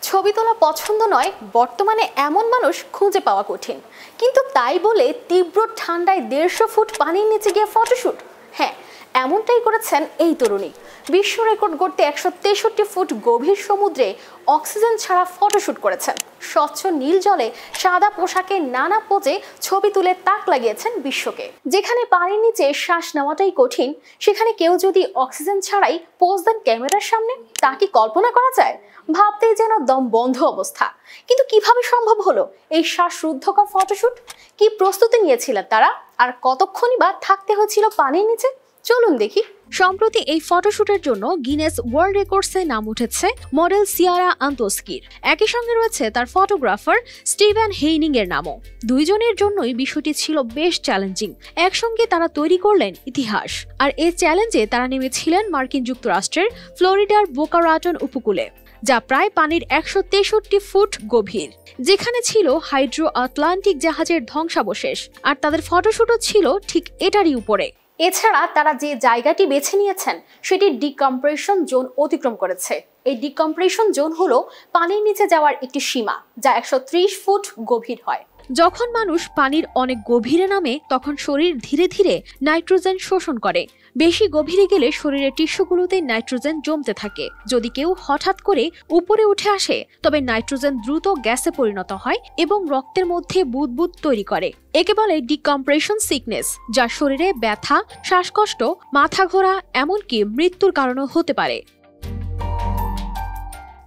ছবি তোলা পছন্দ নয়, বর্তমানে এমন মানুষ খুঁজে পাওয়া কঠিন। কিন্তু তাই বলে তীব্র ঠান্ডায় 150 ফুট পানির নিচে গিয়ে ফটোশুট? হ্যাঁ, এমনটাই করেছেন এই তরুণী। বিশ্ব রেকর্ড গড়তে 163 ফুট গভীর সমুদ্রে অক্সিজেন ছাড়া ফটোশুট করেছেন। স্বচ্ছ নীল জলে সাদা পোশাকে নানা পোজে ছবি তুলে তাক লাগিয়েছেন বিশ্বকে। যেখানে পানির নিচে শ্বাস নেওয়াটাই কঠিন, সেখানে কেউ যদি অক্সিজেন ছাড়াই পোজ দেন ক্যামেরার সামনে, তা কি কল্পনা করা যায়? ভাবতেই যেন দম বন্ধ অবস্থা। কিন্তু কিভাবে সম্ভব হলো এই শ্বাসরুদ্ধকর ফটোশুট? কি প্রস্তুতি নিয়েছিলেন তারা, আর কতক্ষণই বা থাকতে হয়েছিল পানির নিচে? চলুন দেখি। সম্প্রতি এই ফটোশুটের জন্য গিনেস ওয়ার্ল্ড রেকর্ডসে নাম উঠেছে মডেল সিয়ারা আন্তোস্কির। একই সঙ্গে রয়েছে তার ফটোগ্রাফার স্টিভেন হেইনিং এর নামও। দুইজনের জন্যই বিষয়টি ছিল বেশ চ্যালেঞ্জিং। একসঙ্গে তারা তৈরি করলেন ইতিহাস। আর এই চ্যালেঞ্জে তারা নেমেছিলেন মার্কিন যুক্তরাষ্ট্রের ফ্লোরিডার বোকা রাটন উপকূলে, যা প্রায় পানির 163 ফুট গভীর, যেখানে ছিল হাইড্রো আটলান্টিক জাহাজের ধ্বংসাবশেষ। আর তাদের ফটোশুটও ছিল ঠিক এটারই উপরে। এছাড়া তারা যে জায়গাটি বেছে নিয়েছেন সেটি ডিকম্প্রেশন জোন অতিক্রম করেছে। এই ডিকম্প্রেশন জোন হলো পানির নিচে যাওয়ার একটি সীমা, যা 130 ফুট গভীর হয়। যখন মানুষ পানির অনেক গভীরে নামে, তখন শরীর ধীরে ধীরে নাইট্রোজেন শোষণ করে। বেশি গভীরে গেলে শরীরের টিস্যুগুলোতে নাইট্রোজেন জমতে থাকে। যদি কেউ হঠাৎ করে উপরে উঠে আসে, তবে নাইট্রোজেন দ্রুত গ্যাসে পরিণত হয় এবং রক্তের মধ্যে বুদবুদ তৈরি করে। একে বলে ডিকম্প্রেশন সিকনেস, যা শরীরে ব্যথা, শ্বাসকষ্ট, মাথা ঘোরা, এমনকি মৃত্যুর কারণও হতে পারে।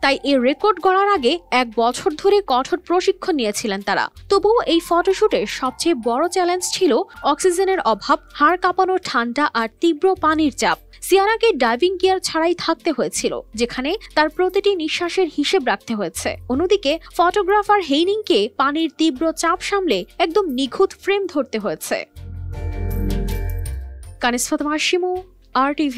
তাই এই রেকর্ড গড়ার আগে 1 বছর ধরে কঠোর প্রশিক্ষণ নিয়েছিলেন তারা। তবুও এই ফটোশুটের সবচেয়ে বড় চ্যালেঞ্জ ছিল অক্সিজেনের অভাব, হাড় কাঁপানো ঠান্ডা আর তীব্র পানির চাপ। সিয়ারাকে ডাইভিং গিয়ার ছাড়াই থাকতে হয়েছিল, যেখানে তার প্রতিটি নিঃশ্বাসের হিসেব রাখতে হয়েছে। অন্যদিকে ফটোগ্রাফার হেইনিংকে পানির তীব্র চাপ সামলে একদম নিখুঁত ফ্রেম ধরতে হয়েছে। কানিস ফাতেমা শিমু, RTV।